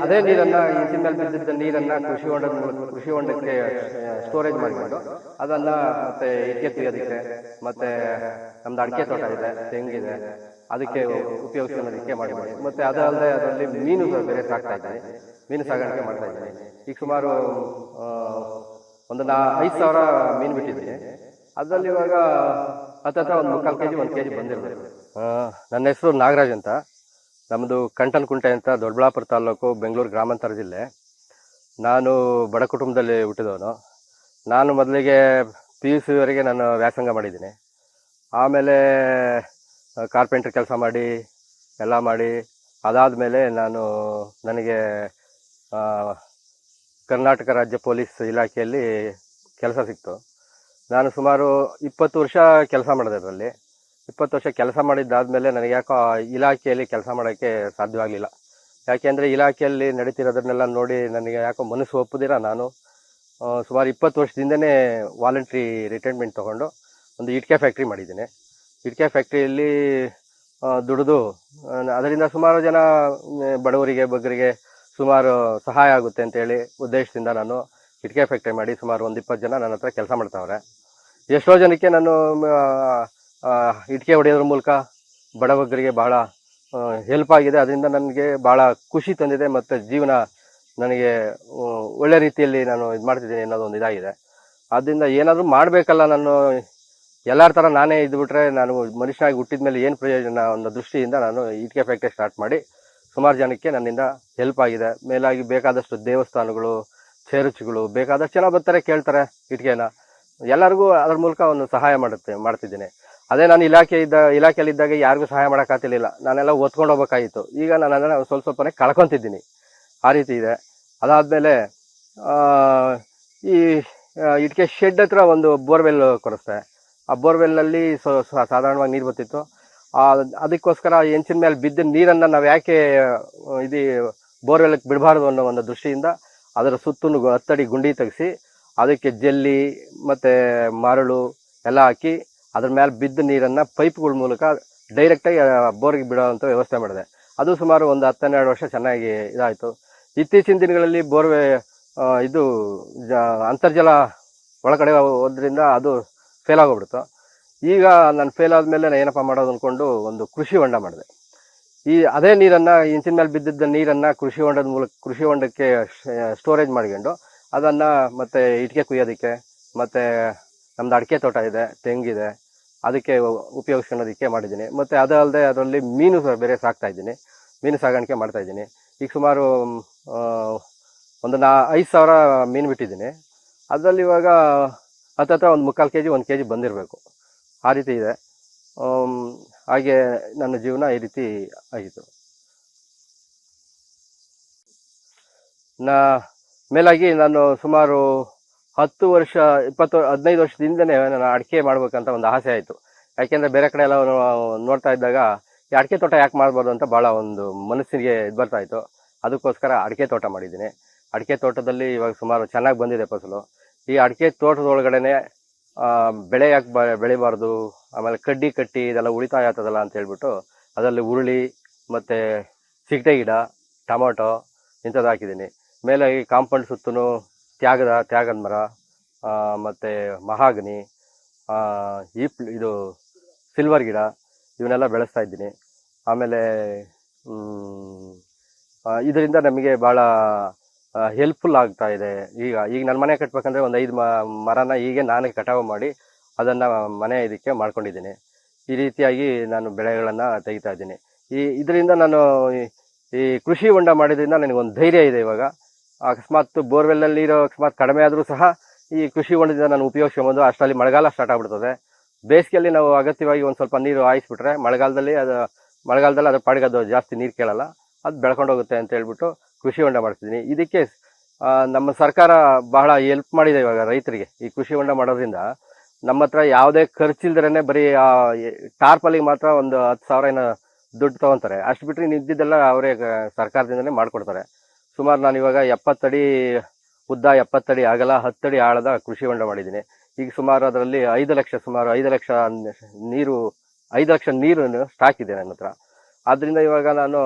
ಅದೇ ನೀರನ್ನ ಇಂಚಿನ ಮೇಲೆ ಬಿದ್ದಿದ್ದ ನೀರನ್ನ ಕೃಷಿ ಹೊಂಡಕ್ಕೆ ಸ್ಟೋರೇಜ್ ಮಾಡಿಕೊಂಡು ಅದನ್ನ ಮತ್ತೆ ಇಟ್ಟಿಗೆ ಕುಯ್ಯೋದಕ್ಕೆ ಮತ್ತೆ ನಮ್ದು ಅಡಿಕೆ ತೋಟ ಇದೆ, ತೆಂಗಿದೆ, ಅದಕ್ಕೆ ಉಪಯೋಗಿಸೋದಕ್ಕೆ ಮಾಡಿದ್ದೀನಿ. ಮತ್ತೆ ಅದಲ್ಲದೆ ಅದರಲ್ಲಿ ಮೀನು ಬೇರೆ ಸಾಕ್ತಾ ಇದ್ದೀನಿ, ಮೀನು ಸಾಗಾಣಿಕೆ ಮಾಡ್ತಾ ಇದ್ದೀನಿ. ಈಗ ಸುಮಾರು ಒಂದು 5,000 ಮೀನು ಬಿಟ್ಟಿದ್ದೀನಿ. ಅದರಲ್ಲಿ ಇವಾಗ ಹತ್ತತ್ರ ಒಂದು 3/4 kg 1 kg ಬಂದಿರಬೇಕು. ನನ್ನ ಹೆಸರು ನಾಗರಾಜ್ ಅಂತ. ನಮ್ಮದು ಕಂಟನಕುಂಟೆ ಅಂತ, ದೊಡ್ಡಬಳ್ಳಾಪುರ ತಾಲೂಕು, ಬೆಂಗಳೂರು ಗ್ರಾಮಾಂತರ ಜಿಲ್ಲೆ. ನಾನು ಬಡ ಕುಟುಂಬದಲ್ಲಿ ಹುಟ್ಟಿದವನು. ನಾನು ಮೊದಲಿಗೆ PUC ವರೆಗೆ ನಾನು ವ್ಯಾಸಂಗ ಮಾಡಿದ್ದೀನಿ. ಆಮೇಲೆ ಕಾರ್ಪೆಂಟ್ರ್ ಕೆಲಸ ಮಾಡಿ ಎಲ್ಲ ಮಾಡಿ ಅದಾದಮೇಲೆ ನನಗೆ ಕರ್ನಾಟಕ ರಾಜ್ಯ ಪೊಲೀಸ್ ಇಲಾಖೆಯಲ್ಲಿ ಕೆಲಸ ಸಿಕ್ತು. ನಾನು ಸುಮಾರು 20 ವರ್ಷ ಕೆಲಸ ಮಾಡಿದೆ. ಅದರಲ್ಲಿ 20 ವರ್ಷ ಕೆಲಸ ಮಾಡಿದ್ದಾದಮೇಲೆ ನನಗೆ ಯಾಕೋ ಇಲಾಖೆಯಲ್ಲಿ ಕೆಲಸ ಮಾಡೋಕ್ಕೆ ಸಾಧ್ಯವಾಗಲಿಲ್ಲ. ಯಾಕೆಂದರೆ ಇಲಾಖೆಯಲ್ಲಿ ನಡೀತಿರೋದನ್ನೆಲ್ಲ ನೋಡಿ ನನಗೆ ಯಾಕೋ ಮನಸ್ಸು ಒಪ್ಪದಿರ ನಾನು ಸುಮಾರು 20 ವರ್ಷದಿಂದನೇ ವಾಲಂಟ್ರಿ ರಿಟೈರ್ಮೆಂಟ್ ತೊಗೊಂಡು ಒಂದು ಇಟ್ಕೆ ಫ್ಯಾಕ್ಟ್ರಿ ಮಾಡಿದ್ದೀನಿ. ಇಟ್ಕೆ ಫ್ಯಾಕ್ಟ್ರಿಯಲ್ಲಿ ದುಡಿದು ಅದರಿಂದ ಸುಮಾರು ಜನ ಬಡವರಿಗೆ ಬಗ್ಗರಿಗೆ ಸುಮಾರು ಸಹಾಯ ಆಗುತ್ತೆ ಅಂತೇಳಿ ಉದ್ದೇಶದಿಂದ ನಾನು ಇಟ್ಕೆ ಫ್ಯಾಕ್ಟ್ರಿ ಮಾಡಿ ಸುಮಾರು ಒಂದು 20 ಜನ ನನ್ನ ಹತ್ರ ಕೆಲಸ ಮಾಡ್ತಾವ್ರೆ. ಎಷ್ಟೋ ಜನಕ್ಕೆ ನಾನು ಇಟ್ಕೆ ಹೊಡೆಯೋದ್ರ ಮೂಲಕ ಬಡವರಿಗೆ ಭಾಳ ಹೆಲ್ಪ್ ಆಗಿದೆ. ಅದರಿಂದ ನನಗೆ ಭಾಳ ಖುಷಿ ತಂದಿದೆ ಮತ್ತು ಜೀವನ ನನಗೆ ಒಳ್ಳೆ ರೀತಿಯಲ್ಲಿ ನಾನು ಇದು ಮಾಡ್ತಿದ್ದೀನಿ ಅನ್ನೋದೊಂದು ಇದಾಗಿದೆ. ಆದ್ದರಿಂದ ಏನಾದರೂ ಮಾಡಬೇಕಲ್ಲ, ನಾನು ಎಲ್ಲರ ಥರ ನಾನೇ ಇದ್ಬಿಟ್ರೆ ನಾನು ಮನುಷ್ಯನಾಗಿ ಹುಟ್ಟಿದ ಮೇಲೆ ಏನು ಪ್ರಯೋಜನ ಅನ್ನೋ ದೃಷ್ಟಿಯಿಂದ ನಾನು ಇಟ್ಕೆ ಫ್ಯಾಕ್ಟ್ರಿ ಸ್ಟಾರ್ಟ್ ಮಾಡಿ ಸುಮಾರು ಜನಕ್ಕೆ ನನ್ನಿಂದ ಹೆಲ್ಪ್ ಆಗಿದೆ. ಮೇಲಾಗಿ ಬೇಕಾದಷ್ಟು ದೇವಸ್ಥಾನಗಳು, ಚರ್ಚ್ಗಳು, ಬೇಕಾದಷ್ಟು ಜನ ಬರ್ತಾರೆ, ಕೇಳ್ತಾರೆ ಇಟ್ಕೆನ. ಎಲ್ಲರಿಗೂ ಅದ್ರ ಮೂಲಕ ಒಂದು ಸಹಾಯ ಮಾಡ್ತಿದ್ದೀನಿ. ಅದೇ ನಾನು ಇಲಾಖೆಯಲ್ಲಿದ್ದಾಗ ಯಾರಿಗೂ ಸಹಾಯ ಮಾಡೋಕ್ಕಾಗ್ತಿರ್ಲಿಲ್ಲ. ನಾನೆಲ್ಲ ಒತ್ಕೊಂಡು ಹೋಗ್ಬೇಕಾಗಿತ್ತು. ಈಗ ನಾನು ಅದನ್ನು ಸ್ವಲ್ಪನೇ ಕಳ್ಕೊತಿದ್ದೀನಿ. ಆ ರೀತಿ ಇದೆ. ಅದಾದಮೇಲೆ ಈ ಇಟ್ಕೆ ಶೆಡ್ ಹತ್ರ ಒಂದು ಬೋರ್ವೆಲ್ ಕೊಡಿಸ್ದೆ. ಆ ಬೋರ್ವೆಲ್ನಲ್ಲಿ ಸಾಧಾರಣವಾಗಿ ನೀರು ಬರ್ತಿತ್ತು. ಅದಕ್ಕೋಸ್ಕರ ಹೆಂಚಿನ ಮೇಲೆ ಬಿದ್ದ ನೀರನ್ನು ನಾವು ಯಾಕೆ ಬೋರ್ವೆಲ್ಗೆ ಬಿಡಬಾರ್ದು ಅನ್ನೋ ಒಂದು ದೃಷ್ಟಿಯಿಂದ ಅದರ ಸುತ್ತಲೂ 10 ಅಡಿ ಗುಂಡಿ ತೆಗೆಸಿ ಅದಕ್ಕೆ ಜಲ್ಲಿ ಮತ್ತು ಮರಳು ಎಲ್ಲ ಹಾಕಿ ಅದ್ರ ಮೇಲೆ ಬಿದ್ದ ನೀರನ್ನು ಪೈಪ್ಗಳ ಮೂಲಕ ಡೈರೆಕ್ಟಾಗಿ ಬೋರ್ಗೆ ಬಿಡೋವಂಥ ವ್ಯವಸ್ಥೆ ಮಾಡಿದೆ. ಅದು ಸುಮಾರು ಒಂದು 10-12 ವರ್ಷ ಚೆನ್ನಾಗಿ ಇದಾಯಿತು. ಇತ್ತೀಚಿನ ದಿನಗಳಲ್ಲಿ ಅಂತರ್ಜಲ ಒಳಗಡೆ ಹೋದ್ರಿಂದ ಅದು ಫೇಲ್ ಆಗೋಗ್ಬಿಡ್ತು. ಈಗ ನಾನು ಫೇಲ್ ಆದಮೇಲೆ ನಾನು ಏನಪ್ಪ ಮಾಡೋದು ಅಂದ್ಕೊಂಡು ಒಂದು ಕೃಷಿ ಹೊಂಡ ಮಾಡಿದೆ. ಅದೇ ನೀರನ್ನು ಇಂಚಿನ ಮೇಲೆ ಬಿದ್ದಿದ್ದ ನೀರನ್ನು ಕೃಷಿ ಹೊಂಡಕ್ಕೆ ಸ್ಟೋರೇಜ್ ಮಾಡ್ಕೊಂಡು ಅದನ್ನು ಮತ್ತು ಇಟ್ಟಿಗೆ ಕುಯ್ಯೋದಕ್ಕೆ ಮತ್ತು ನಮ್ಮದು ಅಡಿಕೆ ತೋಟ ಇದೆ, ತೆಂಗಿದೆ, ಅದಕ್ಕೆ ಉಪಯೋಗಿಸ್ಕೊಳ್ಳೋದಕ್ಕೆ ಮಾಡಿದ್ದೀನಿ. ಮತ್ತು ಅದಲ್ಲದೆ ಅದರಲ್ಲಿ ಮೀನು ಬೇರೆ ಸಾಕ್ತಾಯಿದ್ದೀನಿ, ಮೀನು ಸಾಗಾಣಿಕೆ ಮಾಡ್ತಾಯಿದ್ದೀನಿ. ಈಗ ಸುಮಾರು ಒಂದು 5,000 ಮೀನು ಬಿಟ್ಟಿದ್ದೀನಿ. ಅದರಲ್ಲಿ ಇವಾಗ ಹತ್ತತ್ರ ಒಂದು 3/4 kg 1 kg ಬಂದಿರಬೇಕು. ಆ ರೀತಿ ಇದೆ. ಹಾಗೆ ನನ್ನ ಜೀವನ ಈ ರೀತಿ ಆಗಿತ್ತು. ಮೇಲಾಗಿ ನಾನು ಸುಮಾರು 10 ವರ್ಷ 15 ವರ್ಷದಿಂದನೇ ನಾನು ಅಡಿಕೆ ಮಾಡ್ಬೇಕಂತ ಒಂದು ಆಸೆ ಆಯಿತು. ಯಾಕೆಂದರೆ ಬೇರೆ ಕಡೆ ಎಲ್ಲ ನೋಡ್ತಾ ಇದ್ದಾಗ ಈ ಅಡಿಕೆ ತೋಟ ಯಾಕೆ ಮಾಡ್ಬೋದು ಅಂತ ಭಾಳ ಒಂದು ಮನಸ್ಸಿಗೆ ಇದು ಬರ್ತಾಯಿತ್ತು. ಅದಕ್ಕೋಸ್ಕರ ಅಡಿಕೆ ತೋಟ ಮಾಡಿದ್ದೀನಿ. ಅಡಿಕೆ ತೋಟದಲ್ಲಿ ಇವಾಗ ಸುಮಾರು ಚೆನ್ನಾಗಿ ಬಂದಿದೆ ಫಸಲು. ಈ ಅಡಿಕೆ ತೋಟದೊಳಗಡೆ ಬೆಳೆ ಯಾಕೆ ಬೆಳಿಬಾರ್ದು, ಆಮೇಲೆ ಕಡ್ಡಿ ಕಟ್ಟಿ ಇದೆಲ್ಲ ಉಳಿತಾಯ ಆಗ್ತದಲ್ಲ ಅಂತ ಹೇಳ್ಬಿಟ್ಟು ಅದರಲ್ಲಿ ಹುರುಳಿ ಮತ್ತು ಸಿಗಟೆ ಗಿಡ, ಟೊಮೊಟೊ ಇಂಥದ್ದು ಹಾಕಿದ್ದೀನಿ. ಮೇಲೆ ಈ ಕಾಂಪೌಂಡ್ ಸುತ್ತಲೂ ತ್ಯಾಗದ ಮರ ಮತ್ತು ಮಹಾಗನಿ, ಇದು ಸಿಲ್ವರ್ ಗಿಡ, ಇವನ್ನೆಲ್ಲ ಬೆಳೆಸ್ತಾ ಇದ್ದೀನಿ. ಆಮೇಲೆ ಇದರಿಂದ ನಮಗೆ ಭಾಳ ಹೆಲ್ಪ್ಫುಲ್ ಆಗ್ತಾ ಇದೆ. ಈಗ ನನ್ನ ಮನೆ ಕಟ್ಟಬೇಕಂದ್ರೆ ಒಂದು 5 ಮರನ ಹೀಗೆ ನಾನೇ ಕಟಾವು ಮಾಡಿ ಅದನ್ನು ಮನೆ ಇದಕ್ಕೆ ಮಾಡ್ಕೊಂಡಿದ್ದೀನಿ. ಈ ರೀತಿಯಾಗಿ ನಾನು ಬೆಳೆಗಳನ್ನು ತೆಗಿತಾ ಇದ್ದೀನಿ. ಇದರಿಂದ ನಾನು ಈ ಕೃಷಿ ಹೊಂಡ ಮಾಡಿದ್ರಿಂದ ನನಗೊಂದು ಧೈರ್ಯ ಇದೆ. ಇವಾಗ ಅಕಸ್ಮಾತ್ ಬೋರ್ವೆಲ್ನಲ್ಲಿ ನೀರು ಅಕಸ್ಮಾತ್ ಕಡಿಮೆ ಆದರೂ ಸಹ ಈ ಕೃಷಿ ಹೊಂಡದಿಂದ ನಾನು ಉಪಯೋಗಿಸ್ಕೊಬೋದು. ಅಷ್ಟರಲ್ಲಿ ಮಳೆಗಾಲ ಸ್ಟಾರ್ಟ್ ಆಗ್ಬಿಡ್ತದೆ. ಬೇಸಿಗೆಯಲ್ಲಿ ನಾವು ಅಗತ್ಯವಾಗಿ ಒಂದು ಸ್ವಲ್ಪ ನೀರು ಹಾಯಿಸ್ಬಿಟ್ರೆ ಮಳೆಗಾಲದಲ್ಲಿ ಅದ್ರ ಪಾಡಿಗೆ ಅದು ಜಾಸ್ತಿ ನೀರು ಕೇಳಲ್ಲ, ಅದು ಬೆಳ್ಕೊಂಡು ಹೋಗುತ್ತೆ ಅಂತ ಹೇಳ್ಬಿಟ್ಟು ಕೃಷಿ ಹೊಂಡ ಮಾಡ್ತಿದ್ದೀನಿ. ಇದಕ್ಕೆ ನಮ್ಮ ಸರ್ಕಾರ ಬಹಳ ಹೆಲ್ಪ್ ಮಾಡಿದೆ ಇವಾಗ ರೈತರಿಗೆ. ಈ ಕೃಷಿ ಹೊಂಡ ಮಾಡೋದ್ರಿಂದ ನಮ್ಮ ಹತ್ರ ಯಾವುದೇ ಖರ್ಚಿಲ್ದೇ ಬರೀ ಟಾರ್ಪಲ್ಲಿಗೆ ಮಾತ್ರ ಒಂದು 10,000 ದುಡ್ಡು ತೊಗೊತಾರೆ. ಅಷ್ಟು ಬಿಟ್ಟರೆ ನಿಂತಿದ್ದೆಲ್ಲ ಅವರೇ ಸರ್ಕಾರದಿಂದಲೇ ಮಾಡಿಕೊಡ್ತಾರೆ. ಸುಮಾರು ನಾನು ಇವಾಗ 70 ಅಡಿ ಉದ್ದ, 70 ಅಡಿ ಅಗಲ, 10 ಅಡಿ ಆಳದ ಕೃಷಿ ಹೊಂಡ ಮಾಡಿದ್ದೀನಿ. ಈಗ ಸುಮಾರು ಅದರಲ್ಲಿ 5 ಲಕ್ಷ ನೀರು ಸ್ಟಾಕ್ ಇದೆ ನನ್ನ ಹತ್ರ. ಆದ್ದರಿಂದ ಇವಾಗ ನಾನು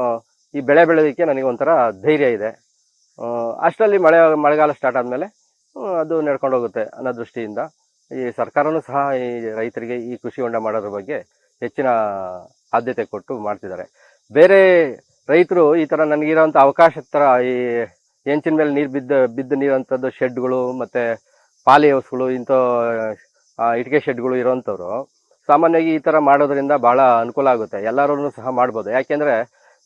ಈ ಬೆಳೆ ಬೆಳೆಯೋದಕ್ಕೆ ನನಗೆ ಒಂಥರ ಧೈರ್ಯ ಇದೆ. ಅಷ್ಟರಲ್ಲಿ ಮಳೆಗಾಲ ಸ್ಟಾರ್ಟ್ ಆದಮೇಲೆ ಅದು ನಡ್ಕೊಂಡು ಹೋಗುತ್ತೆ ಅನ್ನೋ ದೃಷ್ಟಿಯಿಂದ ಈ ಸರ್ಕಾರನೂ ಸಹ ಈ ರೈತರಿಗೆ ಈ ಕೃಷಿ ಹೊಂಡ ಮಾಡೋದ್ರ ಬಗ್ಗೆ ಹೆಚ್ಚಿನ ಆದ್ಯತೆ ಕೊಟ್ಟು ಮಾಡ್ತಿದ್ದಾರೆ. ಬೇರೆ ರೈತರು ಈ ಥರ ನನಗಿರೋಂಥ ಅವಕಾಶದ ಥರ ಈ ಹೆಂಚಿನ ಮೇಲೆ ನೀರು ಬಿದ್ದು ನೀರಂಥದ್ದು ಶೆಡ್ಗಳು ಮತ್ತು ಪಾಲಿ ಹೌಸ್ಗಳು ಇಂಥ ಇಟ್ಟಿಗೆ ಶೆಡ್ಗಳು ಇರೋವಂಥವ್ರು ಸಾಮಾನ್ಯವಾಗಿ ಈ ಥರ ಮಾಡೋದ್ರಿಂದ ಭಾಳ ಅನುಕೂಲ ಆಗುತ್ತೆ. ಎಲ್ಲರೂ ಸಹ ಮಾಡ್ಬೋದು. ಯಾಕೆಂದರೆ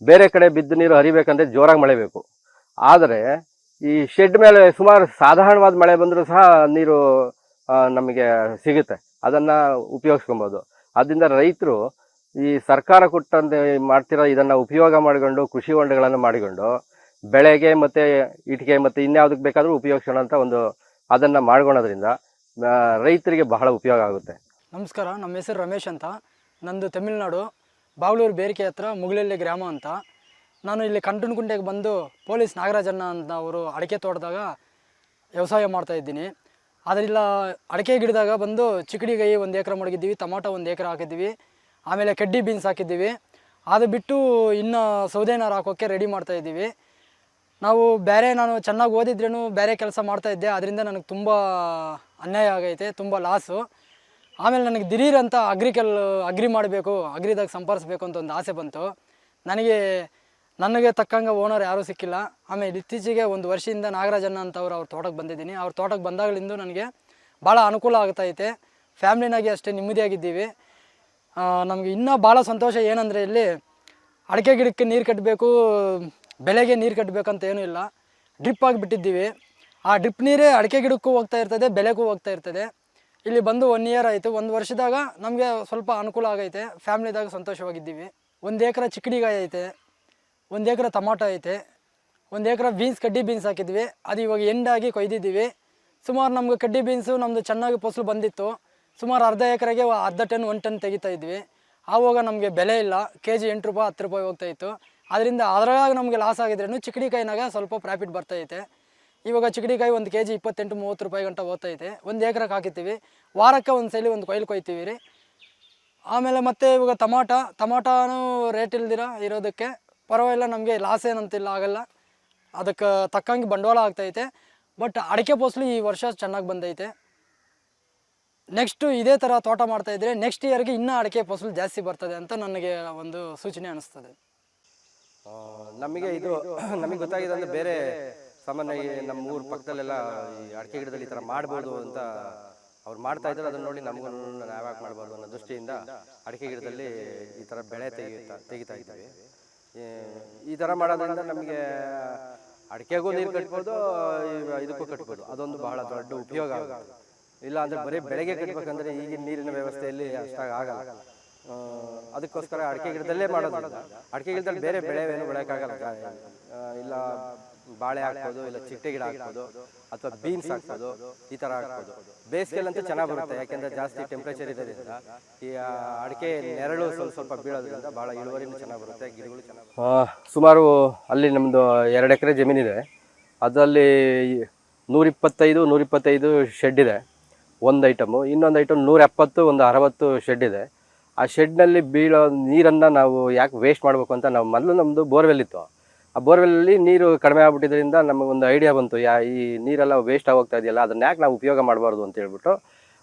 ಬೇರೆ ಕಡೆ ಬಿದ್ದು ನೀರು ಹರಿಬೇಕಂದ್ರೆ ಜೋರಾಗಿ ಮಳೆ ಬೇಕು. ಆದರೆ ಈ ಶೆಡ್ ಮೇಲೆ ಸುಮಾರು ಸಾಧಾರಣವಾದ ಮಳೆ ಬಂದರೂ ಸಹ ನೀರು ನಮಗೆ ಸಿಗುತ್ತೆ, ಅದನ್ನು ಉಪಯೋಗಿಸ್ಕೊಬೋದು. ಆದ್ದರಿಂದ ರೈತರು ಈ ಸರ್ಕಾರ ಕೊಟ್ಟಂತೆ ಮಾಡ್ತಿರೋ ಇದನ್ನು ಉಪಯೋಗ ಮಾಡಿಕೊಂಡು ಕೃಷಿ ಹೊಂಡಗಳನ್ನು ಮಾಡಿಕೊಂಡು ಬೆಳೆಗೆ ಮತ್ತು ಇಟ್ಟಿಗೆ ಮತ್ತು ಇನ್ಯಾವುದಕ್ಕೆ ಬೇಕಾದರೂ ಉಪಯೋಗಿಸೋಣ ಒಂದು ಅದನ್ನು ಮಾಡ್ಕೊಳೋದ್ರಿಂದ ರೈತರಿಗೆ ಬಹಳ ಉಪಯೋಗ ಆಗುತ್ತೆ. ನಮಸ್ಕಾರ, ನಮ್ಮ ಹೆಸರು ರಮೇಶ್ ಅಂತ. ನಂದು ತಮಿಳುನಾಡು ಬಾವಲೂರು ಬೇರಿಕೆ ಹತ್ರ ಮುಗುಳಲ್ಲಿ ಗ್ರಾಮ ಅಂತ. ನಾನು ಇಲ್ಲಿ ಕಂಟನಕುಂಟೆಗೆ ಬಂದು ಪೊಲೀಸ್ ನಾಗರಾಜಣ್ಣ ಅಂತ ಅವರು ಅಡಿಕೆ ತೋಟದಾಗ ವ್ಯವಸಾಯ ಮಾಡ್ತಾಯಿದ್ದೀನಿ. ಅದರಿಲ್ಲ ಅಡಿಕೆ ಗಿಡದಾಗ ಬಂದು ಚಿಕ್ಕಡಿಗಾಯಿ 1 ಎಕರೆ ಮಡಗಿದ್ದೀವಿ, ಟೊಮಾಟೊ 1 ಎಕರೆ ಹಾಕಿದ್ದೀವಿ, ಆಮೇಲೆ ಕಡ್ಡಿ ಬೀನ್ಸ್ ಹಾಕಿದ್ದೀವಿ. ಅದು ಬಿಟ್ಟು ಇನ್ನು ಸೌದೆನಾರು ಹಾಕೋಕ್ಕೆ ರೆಡಿ ಮಾಡ್ತಾಯಿದ್ದೀವಿ. ನಾನು ಚೆನ್ನಾಗಿ ಓದಿದ್ರೂ ಬೇರೆ ಕೆಲಸ ಮಾಡ್ತಾಯಿದ್ದೆ, ಅದರಿಂದ ನನಗೆ ತುಂಬ ಅನ್ಯಾಯ ಆಗೈತೆ, ತುಂಬ ಲಾಸು. ಆಮೇಲೆ ನನಗೆ ದಿಢೀರ್ ಅಂತ ಅಗ್ರಿ ಮಾಡಬೇಕು, ಅಗ್ರಿದಾಗ ಸಂಪಾದಿಸ್ಬೇಕು ಅಂತ ಒಂದು ಆಸೆ ಬಂತು. ನನಗೆ ತಕ್ಕಂಗೆ ಓನರ್ ಯಾರೂ ಸಿಕ್ಕಿಲ್ಲ. ಆಮೇಲೆ ಇತ್ತೀಚೆಗೆ 1 ವರ್ಷದಿಂದ ನಾಗರಾಜಣ್ಣ ಅಂತವ್ರು ಅವ್ರ ತೋಟಕ್ಕೆ ಬಂದಿದ್ದೀನಿ. ಅವ್ರ ತೋಟಕ್ಕೆ ಬಂದಾಗಲಿಂದ ನನಗೆ ಭಾಳ ಅನುಕೂಲ ಆಗ್ತಾಯಿದೆ. ಫ್ಯಾಮ್ಲಿನಾಗೆ ಅಷ್ಟೇ ನೆಮ್ಮದಿಯಾಗಿದ್ದೀವಿ. ನಮಗೆ ಇನ್ನೂ ಭಾಳ ಸಂತೋಷ ಏನಂದರೆ ಇಲ್ಲಿ ಅಡಿಕೆ ಗಿಡಕ್ಕೆ ನೀರು ಕಟ್ಟಬೇಕು, ಬೆಳೆಗೆ ನೀರು ಕಟ್ಟಬೇಕಂತ ಏನೂ ಇಲ್ಲ, ಡ್ರಿಪ್ ಆಗಿಬಿಟ್ಟಿದ್ದೀವಿ. ಆ ಡ್ರಿಪ್ ನೀರೇ ಅಡಿಕೆ ಗಿಡಕ್ಕೂ ಹೋಗ್ತಾ ಇರ್ತದೆ, ಬೆಳೆಗೂ ಹೋಗ್ತಾ ಇರ್ತದೆ. ಇಲ್ಲಿ ಬಂದು 1 ಇಯರ್ ಆಯಿತು. 1 ವರ್ಷದಾಗ ನಮಗೆ ಸ್ವಲ್ಪ ಅನುಕೂಲ ಆಗೈತೆ, ಫ್ಯಾಮ್ಲಿದಾಗ ಸಂತೋಷವಾಗಿದ್ದೀವಿ. 1 ಎಕರೆ ಚಿಕ್ಕಡಿಗಾಯಿ ಐತೆ, 1 ಎಕರೆ ಟೊಮಾಟೊ ಐತೆ, 1 ಎಕರೆ ಕಡ್ಡಿ ಬೀನ್ಸ್ ಹಾಕಿದ್ವಿ. ಅದು ಇವಾಗ ಎಂಡಾಗಿ ಕೊಯ್ದಿದ್ದೀವಿ. ಸುಮಾರು ನಮ್ಗೆ ಕಡ್ಡಿ ಬೀನ್ಸು ನಮ್ಮದು ಚೆನ್ನಾಗಿ ಫಸಲು ಬಂದಿತ್ತು. ಸುಮಾರು ಅರ್ಧ ಎಕರೆಗೆ 1/2 ಟನ್ 1 ಟನ್ ತೆಗಿತಾ ಇದ್ವಿ. ಆವಾಗ ನಮಗೆ ಬೆಲೆ ಇಲ್ಲ, KG 8 ರೂಪಾಯಿ 10 ರೂಪಾಯಿ ಹೋಗ್ತಾಯಿತ್ತು. ಅದರಿಂದ ಅದ್ರಾಗ ನಮಗೆ ಲಾಸ್ ಆಗಿದ್ರೂ ಚಿಕ್ಕಡಿಕಾಯಿನಾಗ ಸ್ವಲ್ಪ ಪ್ರಾಫಿಟ್ ಬರ್ತೈತೆ. ಇವಾಗ ಚಿಕ್ಕಡಿಕಾಯಿ 1 KG 28-30 ರೂಪಾಯಿ ಗಂಟ ಹೋಗ್ತೈತೆ. 1 ಎಕರೆಗೆ ಹಾಕಿರ್ತೀವಿ, ವಾರಕ್ಕೆ ಒಂದು ಸಲ ಒಂದು ಕೊಯ್ಲು ಕೊಯ್ತೀವಿ ರೀ. ಆಮೇಲೆ ಮತ್ತೆ ಇವಾಗ ಟೊಮಾಟೋನೂ ರೇಟ್ ಇಲ್ದಿರ ಇರೋದಕ್ಕೆ ಪರವಾಗಿಲ್ಲ, ನಮಗೆ ಲಾಸ್ ಏನಂತಿಲ್ಲ, ಆಗಲ್ಲ. ಅದಕ್ಕೆ ತಕ್ಕಂಗೆ ಬಂಡವಾಳ ಆಗ್ತೈತೆ. ಬಟ್ ಅಡಿಕೆ ಫಸಲು ಈ ವರ್ಷ ಚೆನ್ನಾಗಿ ಬಂದೈತೆ. ನೆಕ್ಸ್ಟು ಇದೇ ಥರ ತೋಟ ಮಾಡ್ತಾಯಿದ್ರೆ ನೆಕ್ಸ್ಟ್ ಇಯರ್ಗೆ ಇನ್ನೂ ಅಡಿಕೆ ಫಸಲು ಜಾಸ್ತಿ ಬರ್ತದೆ ಅಂತ ನನಗೆ ಒಂದು ಸೂಚನೆ ಅನ್ನಿಸ್ತದೆ. ನಮಗೆ ಗೊತ್ತಾಗಿದೆ ಅಂದರೆ ಬೇರೆ ಸಾಮಾನ್ಯವಾಗಿ ನಮ್ಮ ಊರ ಪಕ್ಕದಲ್ಲೆಲ್ಲ ಈ ಅಡಿಕೆ ಗಿಡದಲ್ಲಿ ಈ ಥರ ಮಾಡ್ಬೋದು ಅಂತ ಅವ್ರು ಮಾಡ್ತಾ ಇದ್ದಾರೆ. ಅದನ್ನು ನೋಡಿ ನಮಗೂ ಯಾವಾಗ ಮಾಡ್ಬೋದು ಅನ್ನೋ ದೃಷ್ಟಿಯಿಂದ ಅಡಿಕೆ ಗಿಡದಲ್ಲಿ ಈ ಥರ ಬೆಳೆ ತೆಗಿತಾ ಇದ್ದೀವಿ. ಈ ಥರ ಮಾಡೋದ್ರಿಂದ ನಮಗೆ ಅಡಿಕೆಗೂ ನೀರು ಕಟ್ಬೋದು, ಇದಕ್ಕೂ ಕಟ್ಬೋದು. ಅದೊಂದು ಬಹಳ ದೊಡ್ಡ ಉಪಯೋಗ ಆಗುತ್ತೆ. ಇಲ್ಲ ಅಂದರೆ ಬರೀ ಬೆಳೆಗೆ ಕಟ್ಬೇಕಂದ್ರೆ ಈಗಿನ ನೀರಿನ ವ್ಯವಸ್ಥೆಯಲ್ಲಿ ಅಷ್ಟಾಗಿ ಆಗಲ್ಲ. ಅದಕ್ಕೋಸ್ಕರ ಅಡಿಕೆ ಗಿಡದಲ್ಲೇ ಮಾಡೋದ್ರಿಂದ ಅಡಿಕೆ ಗಿಡದಲ್ಲಿ ಬೇರೆ ಬೆಳೆವೇನು ಬೆಳೆಯೋಕ್ಕಾಗಲ್ಲ. ಇಲ್ಲ ಬಾಳೆ ಹಾಕ್ಬೋದು, ಇಲ್ಲ ಚಿಟ್ಟೆ ಗಿಡ ಹಾಕ್ಬೋದು, ಅಥವಾ ಬೀನ್ಸ್ ಹಾಕ್ಬೋದು, ಈ ಥರ ಹಾಕ್ಬೋದು. ಬೇಸಿಗೆಲ್ಲಂತೂ ಚೆನ್ನಾಗಿ ಬರುತ್ತೆ, ಯಾಕೆಂದರೆ ಜಾಸ್ತಿ ಟೆಂಪ್ರೇಚರ್ ಇರೋದ್ರಿಂದ ಈ ಅಡಿಕೆ ನೆರಳು ಸ್ವಲ್ಪ ಬೀಳೋದ್ರಿಂದ ಭಾಳ ಇಳುವರಿನೂ ಚೆನ್ನಾಗಿ ಬರುತ್ತೆ, ಗಿಡಗಳು ಚೆನ್ನಾಗಿ. ಸುಮಾರು ಅಲ್ಲಿ ನಮ್ಮದು 2 ಎಕರೆ ಜಮೀನಿದೆ. ಅದರಲ್ಲಿ 125 ಶೆಡ್ ಇದೆ, ಒಂದು ಐಟಮು. ಇನ್ನೊಂದು ಐಟಮ್ 170, ಒಂದು 60 ಶೆಡ್ ಇದೆ. ಆ ಶೆಡ್ನಲ್ಲಿ ಬೀಳೋ ನೀರನ್ನು ನಾವು ಯಾಕೆ ವೇಸ್ಟ್ ಮಾಡಬೇಕು ಅಂತ ಮೊದಲು ನಮ್ಮದು ಬೋರ್ವೆಲ್ ಇತ್ತು. ಆ ಬೋರ್ವೆಲ್ಲಲ್ಲಿ ನೀರು ಕಡಿಮೆ ಆಗ್ಬಿಟ್ಟಿದ್ರಿಂದ ನಮಗೊಂದು ಐಡಿಯಾ ಬಂತು, ಈ ನೀರೆಲ್ಲ ವೇಸ್ಟ್ ಆಗೋಗ್ತಾ ಇದೆಯಲ್ಲ, ಅದನ್ನ ಯಾಕೆ ನಾವು ಉಪಯೋಗ ಮಾಡಬಾರ್ದು ಅಂತ ಹೇಳ್ಬಿಟ್ಟು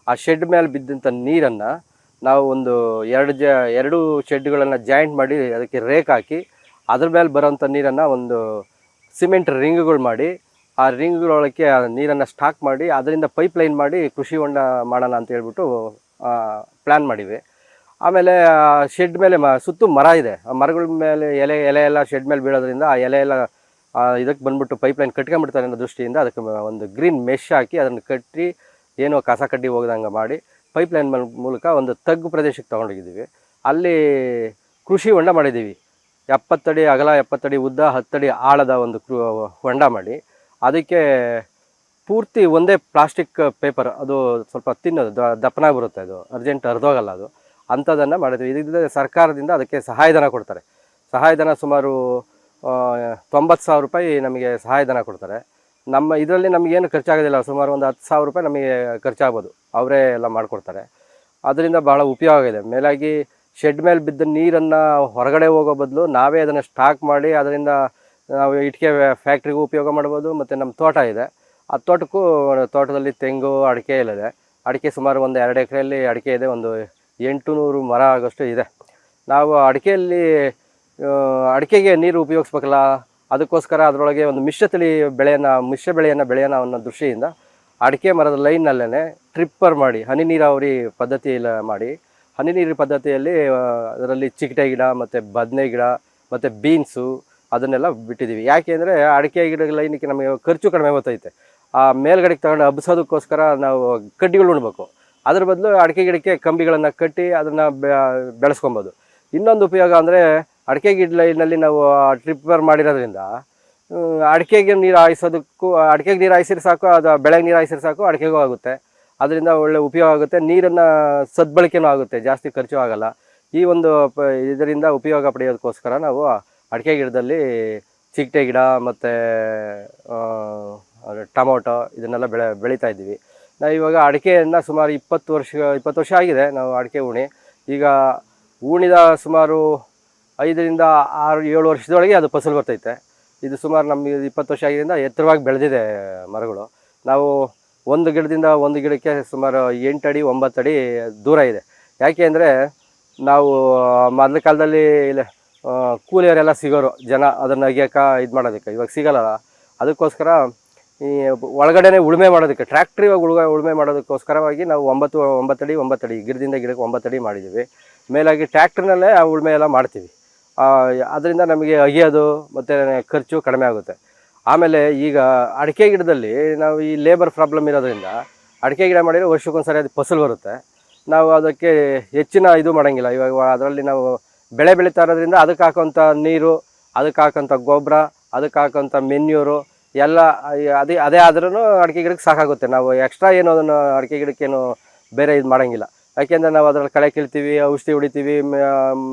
ಆ ಶೆಡ್ ಮೇಲೆ ಬಿದ್ದಂಥ ನೀರನ್ನು ನಾವು ಒಂದು 2 ಶೆಡ್ಗಳನ್ನು ಜಾಯಿಂಟ್ ಮಾಡಿ ಅದಕ್ಕೆ ರೇಕ್ ಹಾಕಿ ಅದ್ರ ಮೇಲೆ ಬರೋಂಥ ನೀರನ್ನು ಒಂದು ಸಿಮೆಂಟ್ ರಿಂಗ್ಗಳು ಮಾಡಿ ಆ ರಿಂಗ್ಗಳೊಳಗೆ ಆ ನೀರನ್ನು ಸ್ಟಾಕ್ ಮಾಡಿ ಅದರಿಂದ ಪೈಪ್ ಲೈನ್ ಮಾಡಿ ಕೃಷಿ ಹೊಂಡ ಮಾಡೋಣ ಅಂತ ಹೇಳ್ಬಿಟ್ಟು ಪ್ಲ್ಯಾನ್ ಮಾಡಿವಿ. ಆಮೇಲೆ ಶೆಡ್ ಮೇಲೆ ಸುತ್ತು ಮರ ಇದೆ. ಆ ಮರಗಳ ಮೇಲೆ ಎಲೆ ಎಲ್ಲ ಶೆಡ್ ಮೇಲೆ ಬೀಳೋದ್ರಿಂದ ಆ ಎಲೆ ಎಲ್ಲ ಇದಕ್ಕೆ ಬಂದ್ಬಿಟ್ಟು ಪೈಪ್ ಲೈನ್ ಕಟ್ಕೊಂಡ್ಬಿಡ್ತಾರೆ ಅನ್ನೋ ದೃಷ್ಟಿಯಿಂದ ಅದಕ್ಕೆ ಒಂದು ಗ್ರೀನ್ ಮೆಶ್ ಹಾಕಿ ಅದನ್ನು ಕಟ್ಟಿ ಏನೋ ಕಸ ಕಡ್ಡಿ ಹೋಗ್ದಂಗೆ ಮಾಡಿ ಪೈಪ್ ಲೈನ್ ಮೂಲಕ ಒಂದು ತಗ್ಗು ಪ್ರದೇಶಕ್ಕೆ ತೊಗೊಂಡೋಗಿದ್ದೀವಿ. ಅಲ್ಲಿ ಕೃಷಿ ಹೊಂಡ ಮಾಡಿದ್ದೀವಿ. 70 ಅಡಿ ಅಗಲ, 70 ಅಡಿ ಉದ್ದ, 10 ಅಡಿ ಆಳದ ಒಂದು ಹೊಂಡ ಮಾಡಿ ಅದಕ್ಕೆ ಪೂರ್ತಿ ಒಂದೇ ಪ್ಲಾಸ್ಟಿಕ್ ಪೇಪರ್, ಅದು ಸ್ವಲ್ಪ ತಿನ್ನೋದು ದಪ್ಪನಾಗಿ ಬರುತ್ತೆ, ಅದು ಅರ್ಜೆಂಟ್ ಹರಿದೋಗಲ್ಲ, ಅದು ಅಂಥದ್ದನ್ನು ಮಾಡಿದ್ವಿ. ಇದರಿಂದ ಸರ್ಕಾರದಿಂದ ಅದಕ್ಕೆ ಸಹಾಯಧನ ಕೊಡ್ತಾರೆ. ಸಹಾಯಧನ ಸುಮಾರು 90,000 ರೂಪಾಯಿ ನಮಗೆ ಸಹಾಯಧನ ಕೊಡ್ತಾರೆ. ನಮ್ಮ ಇದರಲ್ಲಿ ನಮಗೇನು ಖರ್ಚಾಗೋದಿಲ್ಲ, ಸುಮಾರು ಒಂದು 10,000 ರೂಪಾಯಿ ನಮಗೆ ಖರ್ಚಾಗ್ಬೋದು, ಅವರೇ ಎಲ್ಲ ಮಾಡಿಕೊಡ್ತಾರೆ. ಅದರಿಂದ ಭಾಳ ಉಪಯೋಗ ಇದೆ. ಮೇಲಾಗಿ ಶೆಡ್ ಮೇಲೆ ಬಿದ್ದ ನೀರನ್ನು ಹೊರಗಡೆ ಹೋಗೋ ಬದಲು ನಾವೇ ಅದನ್ನು ಸ್ಟಾಕ್ ಮಾಡಿ ಅದರಿಂದ ನಾವು ಇಟ್ಟಿಗೆ ಫ್ಯಾಕ್ಟ್ರಿಗೂ ಉಪಯೋಗ ಮಾಡ್ಬೋದು. ಮತ್ತು ನಮ್ಮ ತೋಟ ಇದೆ, ಆ ತೋಟದಲ್ಲಿ ತೆಂಗು ಅಡಿಕೆ ಎಲ್ಲ ಇದೆ. ಅಡಿಕೆ ಸುಮಾರು ಒಂದು 2 ಎಕರೆಯಲ್ಲಿ ಅಡಿಕೆ ಇದೆ, ಒಂದು 800 ಮರ ಆಗೋಷ್ಟು ಇದೆ. ನಾವು ಅಡಿಕೆಗೆ ನೀರು ಉಪಯೋಗಿಸ್ಬೇಕಲ್ಲ, ಅದಕ್ಕೋಸ್ಕರ ಅದರೊಳಗೆ ಒಂದು ಮಿಶ್ರ ಬೆಳೆಯನ್ನು ಬೆಳೆಯೋಣ ಅನ್ನೋ ದೃಷ್ಟಿಯಿಂದ ಅಡಿಕೆ ಮರದ ಲೈನ್ನಲ್ಲೇ ಟ್ರಿಪ್ಪರ್ ಮಾಡಿ ಹನಿ ನೀರಾವರಿ ಪದ್ಧತಿಯಲ್ಲಿ ಮಾಡಿ, ಹನಿ ನೀರು ಪದ್ಧತಿಯಲ್ಲಿ ಅದರಲ್ಲಿ ಚಿಕಟೆ ಗಿಡ ಮತ್ತು ಬದನೆ ಗಿಡ ಮತ್ತು ಬೀನ್ಸು ಅದನ್ನೆಲ್ಲ ಬಿಟ್ಟಿದ್ದೀವಿ. ಯಾಕೆ ಅಂದರೆ ಅಡಿಕೆ ಗಿಡ ಲೈನಿಗೆ ನಮಗೆ ಖರ್ಚು ಕಡಿಮೆ ಗೊತ್ತೈತೆ. ಆ ಮೇಲ್ಗಡೆಗೆ ತಗೊಂಡು ಹಬ್ಬಿಸೋದಕ್ಕೋಸ್ಕರ ನಾವು ಕಡ್ಡಿಗಳು ಉಣ್ಬೇಕು, ಅದ್ರ ಬದಲು ಅಡಿಕೆ ಗಿಡಕ್ಕೆ ಕಂಬಿಗಳನ್ನು ಕಟ್ಟಿ ಅದನ್ನು ಬೆಳೆಸ್ಕೊಬೋದು. ಇನ್ನೊಂದು ಉಪಯೋಗ ಅಂದರೆ ಅಡಿಕೆ ಗಿಡ ಲೈನಲ್ಲಿ ನಾವು ಟ್ರಿಪ್ಪರ್ ಮಾಡಿರೋದ್ರಿಂದ ಅಡಿಕೆಗೆ ನೀರು ಹಾಯಿಸಿದ್ರೆ ಸಾಕು, ಅದು ಬೆಳೆಗೆ ನೀರು ಹಾಯಿಸಿದ್ರೆ ಸಾಕು, ಅಡಿಕೆಗೂ ಆಗುತ್ತೆ. ಅದರಿಂದ ಒಳ್ಳೆ ಉಪಯೋಗ ಆಗುತ್ತೆ, ನೀರನ್ನು ಸದ್ಬಳಕೆನೂ ಆಗುತ್ತೆ, ಜಾಸ್ತಿ ಖರ್ಚು ಆಗಲ್ಲ. ಈ ಒಂದು ಇದರಿಂದ ಉಪಯೋಗ ಪಡೆಯೋದಕ್ಕೋಸ್ಕರ ನಾವು ಅಡಿಕೆ ಗಿಡದಲ್ಲಿ ಚಿಕಟೆ ಗಿಡ ಮತ್ತು ಟೊಮೊಟೊ ಇದನ್ನೆಲ್ಲ ಬೆಳೀತಾ ಇದ್ದೀವಿ. ನಾವು ಇವಾಗ ಅಡಿಕೆಯನ್ನು ಸುಮಾರು 20 ವರ್ಷ ಆಗಿದೆ ನಾವು ಅಡಿಕೆ ಈಗ ಉಣಿದ ಸುಮಾರು 5ರಿಂದ 6-7 ವರ್ಷದೊಳಗೆ ಅದು ಫಸಲು ಬರ್ತೈತೆ. ಇದು ಸುಮಾರು ನಮಗೆ 20 ವರ್ಷ ಆಗಿದ್ದರಿಂದ ಎತ್ತರವಾಗಿ ಬೆಳೆದಿದೆ ಮರಗಳು. ನಾವು ಒಂದು ಗಿಡದಿಂದ ಒಂದು ಗಿಡಕ್ಕೆ ಸುಮಾರು 8 ಅಡಿ 9 ಅಡಿ ದೂರ ಇದೆ. ಯಾಕೆ ಅಂದರೆ ನಾವು ಮೊದಲ ಕಾಲದಲ್ಲಿ ಕೂಲಿಯವರೆಲ್ಲ ಸಿಗೋರು ಜನ ಅದನ್ನು ಅಗಿಯೋಕೆ ಇದು ಮಾಡೋದಕ್ಕೆ, ಇವಾಗ ಸಿಗಲ್ಲ. ಅದಕ್ಕೋಸ್ಕರ ಈ ಒಳಗಡೆನೇ ಉಳುಮೆ ಮಾಡೋದಕ್ಕೆ ಟ್ರ್ಯಾಕ್ಟ್ರ್ ಇವಾಗ ಉಳುಮೆ ಮಾಡೋದಕ್ಕೋಸ್ಕರವಾಗಿ ನಾವು 9 ಅಡಿ 9 ಅಡಿ ಗಿಡದಿಂದ ಗಿಡಕ್ಕೆ 9 ಅಡಿ ಮಾಡಿದ್ದೀವಿ. ಮೇಲಾಗಿ ಟ್ರ್ಯಾಕ್ಟ್ರ್ನಲ್ಲೇ ಆ ಉಳುಮೆ ಎಲ್ಲ ಮಾಡ್ತೀವಿ. ಅದರಿಂದ ನಮಗೆ ಅಗಿಯೋದು ಮತ್ತು ಖರ್ಚು ಕಡಿಮೆ ಆಗುತ್ತೆ. ಆಮೇಲೆ ಈಗ ಅಡಿಕೆ ಗಿಡದಲ್ಲಿ ನಾವು ಈ ಲೇಬರ್ ಪ್ರಾಬ್ಲಮ್ ಇರೋದ್ರಿಂದ ಅಡಿಕೆ ಗಿಡ ಮಾಡಿದರೆ ವರ್ಷಕ್ಕೊಂದ್ಸರಿ ಅದು ಫಸಲು ಬರುತ್ತೆ. ನಾವು ಅದಕ್ಕೆ ಹೆಚ್ಚಿನ ಇದು ಮಾಡೋಂಗಿಲ್ಲ. ಇವಾಗ ಅದರಲ್ಲಿ ನಾವು ಬೆಳೆ ಬೆಳೀತಾ ಇರೋದ್ರಿಂದ ಅದಕ್ಕೆ ಹಾಕೋಂಥ ನೀರು, ಅದಕ್ಕೆ ಹಾಕೋಂಥ ಗೊಬ್ಬರ, ಅದಕ್ಕೆ ಹಾಕೋಂಥ ಮೆನ್ಯೂರು ಎಲ್ಲ ಅದೇ ಆದ್ರೂ ಅಡಿಕೆ ಗಿಡಕ್ಕೆ ಸಾಕಾಗುತ್ತೆ. ನಾವು ಎಕ್ಸ್ಟ್ರಾ ಏನು ಅದನ್ನು ಅಡಿಕೆ ಗಿಡಕ್ಕೇನು ಬೇರೆ ಇದು ಮಾಡೋಂಗಿಲ್ಲ. ಯಾಕೆಂದರೆ ನಾವು ಅದರಲ್ಲಿ ಕಳೆ ಕೀಳ್ತೀವಿ, ಔಷಧಿ ಹೊಡಿತೀವಿ,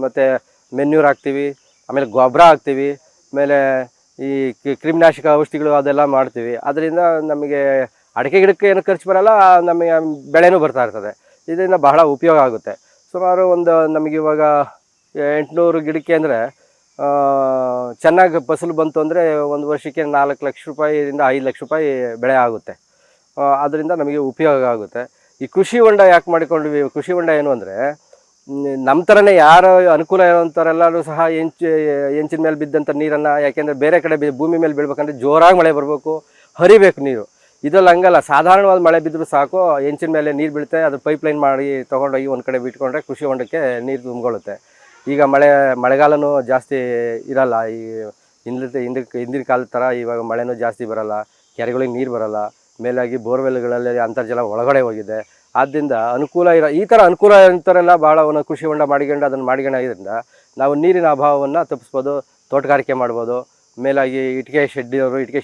ಮತ್ತು ಮೆನ್ಯೂರ್ ಹಾಕ್ತೀವಿ, ಆಮೇಲೆ ಗೊಬ್ಬರ ಹಾಕ್ತೀವಿ, ಆಮೇಲೆ ಈ ಕ್ರಿಮಿನಾಶಕ ಔಷಧಿಗಳು ಅದೆಲ್ಲ ಮಾಡ್ತೀವಿ. ಅದರಿಂದ ನಮಗೆ ಅಡಿಕೆ ಗಿಡಕ್ಕೆ ಏನು ಖರ್ಚು ಬರೋಲ್ಲ, ನಮಗೆ ಬೆಳೆನೂ ಬರ್ತಾ ಇರ್ತದೆ. ಇದರಿಂದ ಬಹಳ ಉಪಯೋಗ ಆಗುತ್ತೆ. ಸುಮಾರು ನಮಗಿವಾಗ 800 ಗಿಡಕ್ಕೆ ಅಂದರೆ ಚೆನ್ನಾಗಿ ಫಸಲು ಬಂತು ಅಂದರೆ ಒಂದು ವರ್ಷಕ್ಕೆ 4 ಲಕ್ಷ ರೂಪಾಯಿಯಿಂದ 5 ಲಕ್ಷ ರೂಪಾಯಿ ಬೆಳೆ ಆಗುತ್ತೆ. ಅದರಿಂದ ನಮಗೆ ಉಪಯೋಗ ಆಗುತ್ತೆ. ಈ ಕೃಷಿ ಹೊಂಡ ಯಾಕೆ ಮಾಡಿಕೊಂಡ್ವಿ? ಕೃಷಿ ಹೊಂಡ ಏನು ಅಂದರೆ ನಮ್ಮ ಥರನೇ ಯಾರು ಅನುಕೂಲ ಇರೋಂಥವರೆಲ್ಲರೂ ಸಹ ಹೆಂಚಿನ ಮೇಲೆ ಬಿದ್ದಂಥ ನೀರನ್ನು, ಯಾಕೆಂದರೆ ಬೇರೆ ಕಡೆ ಭೂಮಿ ಮೇಲೆ ಬೀಳ್ಬೇಕಂದ್ರೆ ಜೋರಾಗಿ ಮಳೆ ಬರಬೇಕು, ಹರಿಬೇಕು ನೀರು. ಇದರಲ್ಲಿ ಹಂಗಲ್ಲ, ಸಾಧಾರಣವಾದ ಮಳೆ ಬಿದ್ದರೂ ಸಾಕು, ಹೆಂಚಿನ ಮೇಲೆ ನೀರು ಬೀಳುತ್ತೆ. ಅದು ಪೈಪ್ಲೈನ್ ಮಾಡಿ ತೊಗೊಂಡೋಗಿ ಒಂದು ಕಡೆ ಬಿಟ್ಕೊಂಡ್ರೆ ಕೃಷಿ ಹೊಂಡಕ್ಕೆ ನೀರು ತುಂಬಿಕೊಳ್ಳುತ್ತೆ. ಈಗ ಮಳೆಗಾಲನೂ ಜಾಸ್ತಿ ಇರಲ್ಲ. ಈ ಹಿಂದಿನ ಕಾಲದ ಥರ ಇವಾಗ ಮಳೆನೂ ಜಾಸ್ತಿ ಬರೋಲ್ಲ, ಕೆರೆಗಳಿಗೆ ನೀರು ಬರೋಲ್ಲ. ಮೇಲಾಗಿ ಬೋರ್ವೆಲ್ಗಳಲ್ಲಿ ಅಂತರ್ಜಲ ಒಳಗಡೆ ಹೋಗಿದೆ. ಆದ್ದರಿಂದ ಈ ಥರ ಅನುಕೂಲ ಇರೋಂಥವರೆಲ್ಲ ಭಾಳ ಕೃಷಿ ಹೊಂಡ ಮಾಡಿಕೊಂಡಾಗಿದ್ದರಿಂದ ನಾವು ನೀರಿನ ಅಭಾವವನ್ನು ತಪ್ಪಿಸ್ಬೋದು, ತೋಟಗಾರಿಕೆ ಮಾಡ್ಬೋದು. ಮೇಲಾಗಿ ಇಟ್ಟಿಗೆ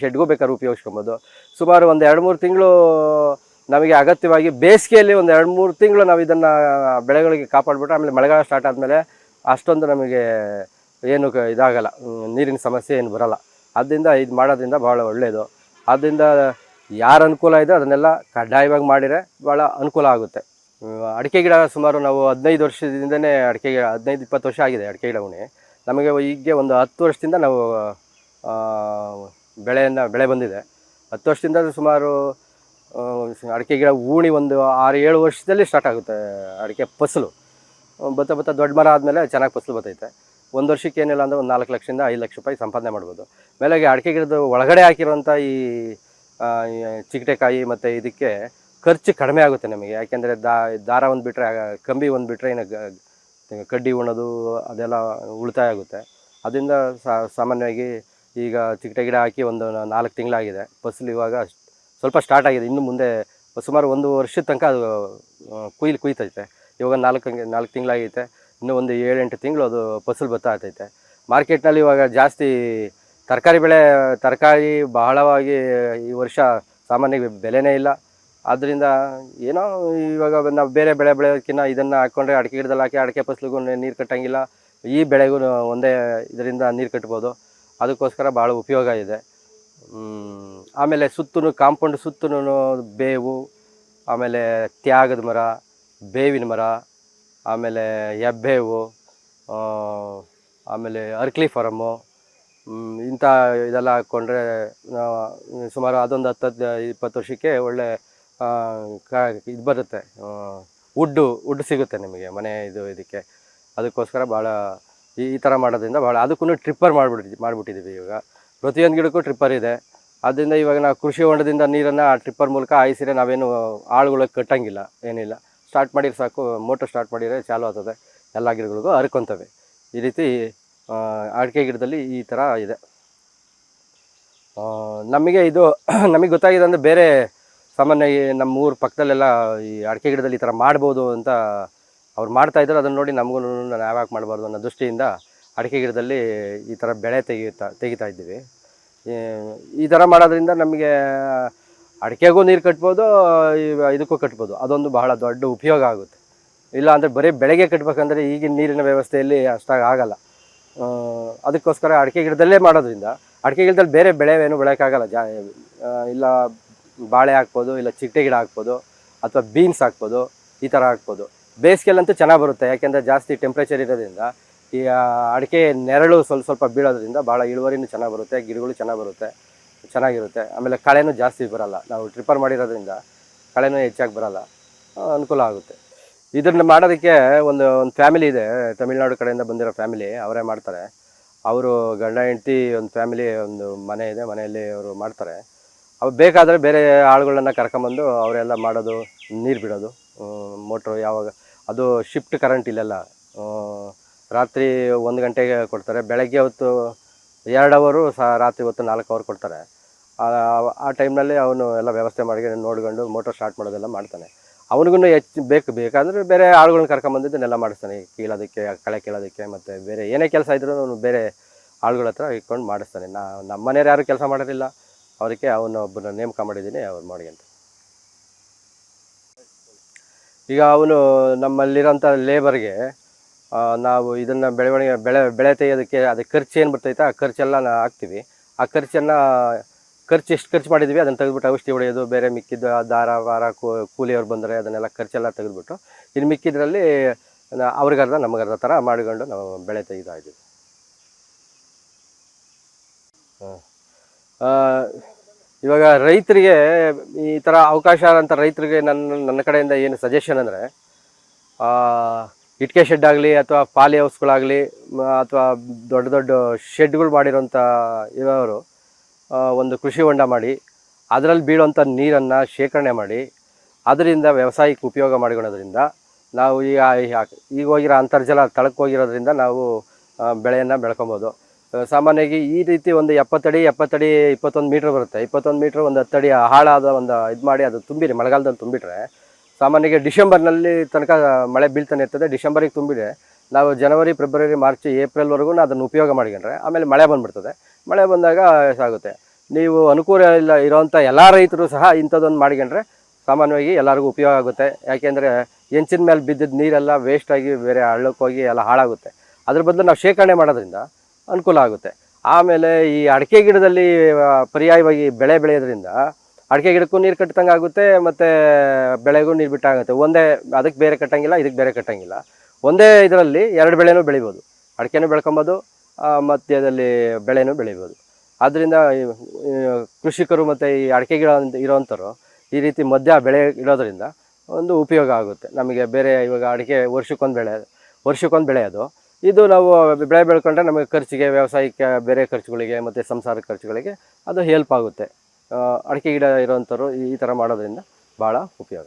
ಶೆಡ್ಗೂ ಬೇಕಾದ್ರೂ ಉಪಯೋಗಿಸ್ಕೊಬೋದು. ಸುಮಾರು ಒಂದು 2-3 ತಿಂಗಳು ನಮಗೆ ಅಗತ್ಯವಾಗಿ ಬೇಸಿಗೆಯಲ್ಲಿ ಒಂದು 2-3 ತಿಂಗಳು ನಾವು ಇದನ್ನು ಬೆಳೆಗಳಿಗೆ ಕಾಪಾಡಿಬಿಟ್ರೆ ಆಮೇಲೆ ಮಳೆಗಾಲ ಸ್ಟಾರ್ಟ್ ಆದಮೇಲೆ ಅಷ್ಟೊಂದು ನಮಗೆ ಏನು ಇದಾಗಲ್ಲ, ನೀರಿನ ಸಮಸ್ಯೆ ಏನು ಬರೋಲ್ಲ. ಆದ್ದರಿಂದ ಇದು ಮಾಡೋದ್ರಿಂದ ಭಾಳ ಒಳ್ಳೆಯದು. ಆದ್ದರಿಂದ ಯಾರು ಅನುಕೂಲ ಇದೆ ಅದನ್ನೆಲ್ಲ ಕಡ್ಡಾಯವಾಗಿ ಮಾಡಿದರೆ ಭಾಳ ಅನುಕೂಲ ಆಗುತ್ತೆ. ಅಡಿಕೆ ಗಿಡ ಸುಮಾರು ನಾವು 15 ವರ್ಷದಿಂದನೇ 15-20 ವರ್ಷ ಆಗಿದೆ ಅಡಿಕೆ ಗಿಡ ನಮಗೆ. ಈಗ ಒಂದು 10 ವರ್ಷದಿಂದ ನಾವು ಬೆಳೆ ಬಂದಿದೆ. 10 ವರ್ಷದಿಂದ ಸುಮಾರು ಅಡಿಕೆ ಗಿಡ ಒಂದು 6-7 ವರ್ಷದಲ್ಲಿ ಸ್ಟಾರ್ಟ್ ಆಗುತ್ತೆ ಅಡಿಕೆ ಫಸಲು. ಬತ್ತ ದೊಡ್ಡ ಮರ ಆದಮೇಲೆ ಚೆನ್ನಾಗಿ ಫಸಲು ಬರ್ತೈತೆ. ಒಂದು ವರ್ಷಕ್ಕೆ ಏನಿಲ್ಲ ಅಂದರೆ ಒಂದು 4 ಲಕ್ಷದಿಂದ 5 ಲಕ್ಷ ರೂಪಾಯಿ ಸಂಪಾದನೆ ಮಾಡ್ಬೋದು. ಮೇಲಾಗಿ ಅಡಿಕೆ ಗಿಡದ ಒಳಗಡೆ ಹಾಕಿರೋಂಥ ಈ ಚಿಕಟೆಕಾಯಿ ಮತ್ತು ಇದಕ್ಕೆ ಖರ್ಚು ಕಡಿಮೆ ಆಗುತ್ತೆ ನಮಗೆ. ಯಾಕೆಂದರೆ ದಾರ ಒಂದು ಬಿಟ್ಟರೆ, ಕಂಬಿ ಒಂದು ಬಿಟ್ಟರೆ ಏನು ಕಡ್ಡಿ ಉಣ್ಣೋದು ಅದೆಲ್ಲ ಉಳಿತಾಯ ಆಗುತ್ತೆ. ಅದರಿಂದ ಸಾಮಾನ್ಯವಾಗಿ ಈಗ ಚಿಕಟೆ ಗಿಡ ಹಾಕಿ ಒಂದು 4 ತಿಂಗಳಾಗಿದೆ. ಫಸಲು ಇವಾಗ ಸ್ವಲ್ಪ ಸ್ಟಾರ್ಟ್ ಆಗಿದೆ. ಇನ್ನು ಮುಂದೆ ಸುಮಾರು 1 ವರ್ಷದ ತನಕ ಅದು ಕುಯ್ತೈತೆ. ಇವಾಗ 4 ತಿಂಗಳಾಗೈತೆ. ಇನ್ನೂ ಒಂದು 7-8 ತಿಂಗಳು ಅದು ಫಸಲು ಬರ್ತಾ ಇರ್ತೈತೆ. ಮಾರ್ಕೆಟ್ನಲ್ಲಿ ಇವಾಗ ಜಾಸ್ತಿ ತರಕಾರಿ ಬಹಳವಾಗಿ ಈ ವರ್ಷ ಸಾಮಾನ್ಯವಾಗಿ ಬೆಲೆನೇ ಇಲ್ಲ. ಆದ್ದರಿಂದ ಏನೋ ಇವಾಗ ನಾವು ಬೇರೆ ಬೆಳೆ ಬೆಳೆಯೋದಕ್ಕಿಂತ ಇದನ್ನು ಹಾಕ್ಕೊಂಡ್ರೆ ಅಡಿಕೆ ಗಿಡದಲ್ಲಿ ಹಾಕಿ ಅಡಿಕೆ ಫಸಲಿಗೂ ನೀರು ಕಟ್ಟಂಗಿಲ್ಲ, ಈ ಬೆಳೆಗೂ ಒಂದೇ ಇದರಿಂದ ನೀರು ಕಟ್ಬೋದು. ಅದಕ್ಕೋಸ್ಕರ ಭಾಳ ಉಪಯೋಗ ಇದೆ. ಆಮೇಲೆ ಕಾಂಪೌಂಡ್ ಸುತ್ತಲೂ ಬೇವು, ಆಮೇಲೆ ತ್ಯಾಗದ ಮರ, ಬೇವಿನ ಮರ, ಆಮೇಲೆ ಹೆಬ್ಬೇವು, ಆಮೇಲೆ ಅರ್ಕ್ಲಿ ಫಾರಮ್ಮು, ಇಂಥ ಇದೆಲ್ಲ ಹಾಕ್ಕೊಂಡ್ರೆ ಸುಮಾರು ಅದೊಂದು 10-20 ವರ್ಷಕ್ಕೆ ಒಳ್ಳೆ ಇದು ಬರುತ್ತೆ, ವುಡ್ ಸಿಗುತ್ತೆ ನಿಮಗೆ ಮನೆ ಇದಕ್ಕೆ. ಅದಕ್ಕೋಸ್ಕರ ಭಾಳ ಈ ಥರ ಮಾಡೋದ್ರಿಂದ ಭಾಳ ಅದಕ್ಕೂ ಟ್ರಿಪ್ಪರ್ ಮಾಡಿಬಿಟ್ಟಿದ್ದೀವಿ. ಇವಾಗ ಪ್ರತಿಯೊಂದು ಗಿಡಕ್ಕೂ ಟ್ರಿಪ್ಪರ್ ಇದೆ. ಆದ್ದರಿಂದ ಇವಾಗ ನಾವು ಕೃಷಿ ಹೊಂಡದಿಂದ ನೀರನ್ನು ಆ ಟ್ರಿಪ್ಪರ್ ಮೂಲಕ ಹಾಯಿಸಿದ್ರೆ ನಾವೇನು ಆಳುಗಳಿಗೆ ಕಟ್ಟಂಗಿಲ್ಲ, ಏನಿಲ್ಲ. ಸ್ಟಾರ್ಟ್ ಮಾಡಿದ್ರೆ ಸಾಕು, ಮೋಟ್ರ್ ಸ್ಟಾರ್ಟ್ ಮಾಡಿದರೆ ಚಾಲು ಆಗ್ತದೆ, ಎಲ್ಲ ಗಿಡಗಳಿಗೂ ಹರ್ಕೊತವೆ. ಈ ರೀತಿ ಅಡಿಕೆ ಗಿಡದಲ್ಲಿ ಈ ಥರ ಇದೆ. ನಮಗೆ ಇದು ನಮಗೆ ಗೊತ್ತಾಗಿದೆ ಅಂದರೆ ಬೇರೆ ಸಾಮಾನ್ಯ ನಮ್ಮ ಊರ ಪಕ್ಕದಲ್ಲೆಲ್ಲ ಈ ಅಡಿಕೆ ಗಿಡದಲ್ಲಿ ಈ ಥರ ಮಾಡ್ಬೋದು ಅಂತ ಅವ್ರು ಮಾಡ್ತಾಯಿದ್ರು. ಅದನ್ನು ನೋಡಿ ನಮಗೂ ನಾವು ಯಾಕೆ ಮಾಡಬಾರ್ದು ಅನ್ನೋ ದೃಷ್ಟಿಯಿಂದ ಅಡಿಕೆ ಗಿಡದಲ್ಲಿ ಈ ಥರ ಬೆಳೆ ತೆಗಿತಾ ಇದ್ದೀವಿ. ಈ ಥರ ಮಾಡೋದ್ರಿಂದ ನಮಗೆ ಅಡಿಕೆಗೂ ನೀರು ಕಟ್ಬೋದು, ಇದಕ್ಕೂ ಕಟ್ಬೋದು. ಅದೊಂದು ಬಹಳ ದೊಡ್ಡ ಉಪಯೋಗ ಆಗುತ್ತೆ. ಇಲ್ಲ ಅಂದರೆ ಬರೀ ಬೆಳೆಗೆ ಕಟ್ಟಬೇಕಂದ್ರೆ ಈಗಿನ ನೀರಿನ ವ್ಯವಸ್ಥೆಯಲ್ಲಿ ಅಷ್ಟಾಗಿ ಆಗಲ್ಲ. ಅದಕ್ಕೋಸ್ಕರ ಅಡಿಕೆ ಗಿಡದಲ್ಲೇ ಮಾಡೋದ್ರಿಂದ ಅಡಿಕೆ ಗಿಡದಲ್ಲಿ ಬೇರೆ ಬೆಳೆ ಏನು ಬೆಳೆಯೋಕ್ಕಾಗಲ್ಲ. ಇಲ್ಲ ಬಾಳೆ ಹಾಕ್ಬೋದು, ಇಲ್ಲ ಚಿಟ್ಟೆ ಗಿಡ ಹಾಕ್ಬೋದು, ಅಥವಾ ಬೀನ್ಸ್ ಹಾಕ್ಬೋದು, ಈ ಥರ ಹಾಕ್ಬೋದು. ಬೇಸಿಗೆಲ್ಲಂತೂ ಚೆನ್ನಾಗಿ ಬರುತ್ತೆ, ಯಾಕೆಂದರೆ ಜಾಸ್ತಿ ಟೆಂಪ್ರೇಚರ್ ಇರೋದ್ರಿಂದ ಈ ಅಡಿಕೆ ನೆರಳು ಸ್ವಲ್ಪ ಬೀಳೋದ್ರಿಂದ ಭಾಳ ಇಳುವರಿನೂ ಚೆನ್ನಾಗಿ ಬರುತ್ತೆ, ಗಿಡಗಳು ಚೆನ್ನಾಗಿರುತ್ತೆ. ಆಮೇಲೆ ಕಳೆನೂ ಜಾಸ್ತಿ ಬರೋಲ್ಲ, ನಾವು ಟ್ರಿಪ್ಪರ್ ಮಾಡಿರೋದ್ರಿಂದ ಕಳೆನೂ ಹೆಚ್ಚಾಗಿ ಬರೋಲ್ಲ, ಅನುಕೂಲ ಆಗುತ್ತೆ. ಇದನ್ನು ಮಾಡೋದಕ್ಕೆ ಒಂದು ಫ್ಯಾಮಿಲಿ ಇದೆ, ತಮಿಳ್ನಾಡು ಕಡೆಯಿಂದ ಬಂದಿರೋ ಫ್ಯಾಮಿಲಿ, ಅವರೇ ಮಾಡ್ತಾರೆ. ಅವರು ಗಂಡ ಹೆಂಡತಿ ಒಂದು ಫ್ಯಾಮಿಲಿ, ಒಂದು ಮನೆ ಇದೆ, ಮನೆಯಲ್ಲಿ ಅವರು ಮಾಡ್ತಾರೆ. ಅವು ಬೇಕಾದರೆ ಬೇರೆ ಆಳುಗಳನ್ನ ಕರ್ಕೊಂಬಂದು ಅವರೆಲ್ಲ ಮಾಡೋದು, ನೀರು ಬಿಡೋದು, ಮೋಟ್ರು ಯಾವಾಗ ಅದು ಶಿಫ್ಟ್ ಕರೆಂಟ್ ಇಲ್ಲೆಲ್ಲ. ರಾತ್ರಿ 1 ಗಂಟೆಗೆ ಕೊಡ್ತಾರೆ, ಬೆಳಗ್ಗೆ ಹೊತ್ತು 2 ಅವರು ರಾತ್ರಿ ಹೊತ್ತು 4 ಅವರ್ ಕೊಡ್ತಾರೆ. ಆ ಟೈಮ್ನಲ್ಲಿ ಅವನು ಎಲ್ಲ ವ್ಯವಸ್ಥೆ ಮಾಡಿ ನೋಡ್ಕೊಂಡು ಮೋಟರ್ ಸ್ಟಾರ್ಟ್ ಮಾಡೋದೆಲ್ಲ ಮಾಡ್ತಾನೆ. ಅವನಿಗೂ ಬೇಕಾದರೆ ಬೇರೆ ಆಳುಗಳನ್ನ ಕರ್ಕೊಂಬಂದಿದ್ದನ್ನೆಲ್ಲ ಮಾಡಿಸ್ತಾನೆ, ಕೀಳೋದಕ್ಕೆ, ಕಳೆ ಕೀಳೋದಕ್ಕೆ, ಮತ್ತು ಬೇರೆ ಏನೇ ಕೆಲಸ ಇದ್ರೂ ಅವನು ಬೇರೆ ಆಳುಗಳ ಹತ್ರ ಇಟ್ಕೊಂಡು ಮಾಡಿಸ್ತಾನೆ. ನಮ್ಮ ಮನೆಯವ್ರು ಯಾರೂ ಕೆಲಸ ಮಾಡೋದಿಲ್ಲ, ಅವರಿಗೆ ಒಬ್ಬನ ನೇಮಕ ಮಾಡಿದ್ದೀನಿ, ಅವ್ರು ಮಾಡಿ ಅಂತ. ಈಗ ಅವನು ನಮ್ಮಲ್ಲಿರೋಂಥ ಲೇಬರ್ಗೆ ನಾವು ಇದನ್ನು ಬೆಳೆ ತೆಗೆಯೋದಕ್ಕೆ ಅದಕ್ಕೆ ಖರ್ಚು ಏನು ಬರ್ತೈತೆ ಆ ಖರ್ಚೆಲ್ಲ ಹಾಕ್ತೀವಿ. ಆ ಖರ್ಚು ಎಷ್ಟು ಖರ್ಚು ಮಾಡಿದ್ವಿ ಅದನ್ನು ತೆಗೆದುಬಿಟ್ಟು ಔಷಧಿ ಹೊಡೆಯೋದು, ಬೇರೆ ಮಿಕ್ಕಿದ್ದು ದಾರ ಕೂಲಿಯವ್ರು ಬಂದರೆ ಅದನ್ನೆಲ್ಲ ಖರ್ಚೆಲ್ಲ ತೆಗೆದುಬಿಟ್ಟು ಇನ್ನು ಮಿಕ್ಕಿದ್ರಲ್ಲಿ ಅವ್ರಿಗರ್ಧ ನಮಗರ್ಧ ಥರ ಮಾಡಿಕೊಂಡು ನಾವು ಬೆಳೆ ತೆಗಿತಾ ಇದ್ದೀವಿ. ಇವಾಗ ರೈತರಿಗೆ ಈ ಥರ ಅವಕಾಶ ಅಂತ ರೈತರಿಗೆ ನನ್ನ ಕಡೆಯಿಂದ ಏನು ಸಜೆಷನ್ ಅಂದರೆ, ಇಟ್ಕೆ ಶೆಡ್ ಆಗಲಿ ಅಥವಾ ಪಾಲಿ ಹೌಸ್ಗಳಾಗಲಿ ಅಥವಾ ದೊಡ್ಡ ಶೆಡ್ಗಳು ಮಾಡಿರೋಂಥ ಇರೋರು ಒಂದು ಕೃಷಿ ಹೊಂಡ ಮಾಡಿ ಅದರಲ್ಲಿ ಬೀಳೋಂಥ ನೀರನ್ನು ಶೇಖರಣೆ ಮಾಡಿ ಅದರಿಂದ ವ್ಯವಸಾಯಕ್ಕೆ ಉಪಯೋಗ ಮಾಡಿಕೊಳ್ಳೋದ್ರಿಂದ ನಾವು ಈಗ ಹೋಗಿರೋ ಅಂತರ್ಜಲ ತಳಕ್ಕೆ ಹೋಗಿರೋದ್ರಿಂದ ನಾವು ಬೆಳೆಯನ್ನು ಬೆಳ್ಕೊಬೋದು. ಸಾಮಾನ್ಯವಾಗಿ ಈ ರೀತಿ ಒಂದು 70 ಅಡಿ 21 ಮೀಟ್ರ್ ಬರುತ್ತೆ. 21 ಮೀಟ್ರ್ ಒಂದು 10 ಅಡಿ ಆಳಾದ ಒಂದು ಇದು ಮಾಡಿ ಅದು ತುಂಬಿರಿ, ಮಳೆಗಾಲದಲ್ಲಿ ತುಂಬಿಟ್ರೆ ಸಾಮಾನ್ಯವಾಗಿ ಡಿಸೆಂಬರ್ನಲ್ಲಿ ತನಕ ಮಳೆ ಬೀಳ್ತಾನೆ ಇರ್ತದೆ. ಡಿಸೆಂಬರಿಗೆ ತುಂಬಿದರೆ ನಾವು ಜನವರಿ, ಫೆಬ್ರವರಿ, ಮಾರ್ಚ್, ಏಪ್ರಿಲ್ವರೆಗೂ ಅದನ್ನು ಉಪಯೋಗ ಮಾಡಿಕೊಂಡ್ರೆ ಆಮೇಲೆ ಮಳೆ ಬಂದುಬಿಡ್ತದೆ. ಮಳೆ ಬಂದಾಗ ಸಾಗುತ್ತೆ. ನೀವು ಅನುಕೂಲ ಇಲ್ಲ ಇರೋವಂಥ ಎಲ್ಲ ರೈತರು ಸಹ ಇಂಥದ್ದೊಂದು ಮಾಡಿಕೊಂಡ್ರೆ ಸಾಮಾನ್ಯವಾಗಿ ಎಲ್ಲರಿಗೂ ಉಪಯೋಗ ಆಗುತ್ತೆ. ಯಾಕೆಂದರೆ ಹೆಂಚಿನ ಮೇಲೆ ಬಿದ್ದಿದ್ದ ನೀರೆಲ್ಲ ವೇಸ್ಟಾಗಿ ಬೇರೆ ಹಳ್ಳಕ್ಕೆ ಹೋಗಿ ಎಲ್ಲ ಹಾಳಾಗುತ್ತೆ. ಅದ್ರ ಬದಲು ನಾವು ಶೇಖರಣೆ ಮಾಡೋದ್ರಿಂದ ಅನುಕೂಲ ಆಗುತ್ತೆ. ಆಮೇಲೆ ಈ ಅಡಿಕೆ ಗಿಡದಲ್ಲಿ ಪರ್ಯಾಯವಾಗಿ ಬೆಳೆ ಬೆಳೆಯೋದ್ರಿಂದ ಅಡಿಕೆ ಗಿಡಕ್ಕೂ ನೀರು ಕಟ್ಟಂಗೆ ಆಗುತ್ತೆ, ಮತ್ತು ಬೆಳೆಗೂ ನೀರು ಬಿಟ್ಟಾಗುತ್ತೆ. ಒಂದೇ ಅದಕ್ಕೆ ಬೇರೆ ಕಟ್ಟಂಗಿಲ್ಲ, ಇದಕ್ಕೆ ಬೇರೆ ಕಟ್ಟಂಗಿಲ್ಲ. ಒಂದೇ ಇದರಲ್ಲಿ 2 ಬೆಳೆನೂ ಬೆಳಿಬೋದು, ಅಡಿಕೆನೂ ಬೆಳ್ಕೊಬೋದು, ಮಧ್ಯದಲ್ಲಿ ಬೆಳೆನೂ ಬೆಳಿಬೋದು. ಆದ್ದರಿಂದ ಕೃಷಿಕರು ಮತ್ತು ಈ ಅಡಿಕೆ ಗಿಡ ಇರೋವಂಥವ್ರು ಈ ರೀತಿ ಮಧ್ಯ ಬೆಳೆ ಇಡೋದ್ರಿಂದ ಒಂದು ಉಪಯೋಗ ಆಗುತ್ತೆ ನಮಗೆ. ಬೇರೆ ಇವಾಗ ಅಡಿಕೆ ವರ್ಷಕ್ಕೊಂದು ಬೆಳೆ ಅದು. ಇದು ನಾವು ಬೆಳೆ ಬೆಳ್ಕೊಂಡ್ರೆ ನಮಗೆ ಖರ್ಚಿಗೆ, ವ್ಯವಸಾಯಕ್ಕೆ, ಬೇರೆ ಖರ್ಚುಗಳಿಗೆ ಮತ್ತು ಸಂಸಾರ ಖರ್ಚುಗಳಿಗೆ ಅದು ಹೆಲ್ಪ್ ಆಗುತ್ತೆ. ಅಡಿಕೆ ಗಿಡ ಇರೋವಂಥವ್ರು ಈ ಥರ ಮಾಡೋದ್ರಿಂದ ಭಾಳ ಉಪಯೋಗ.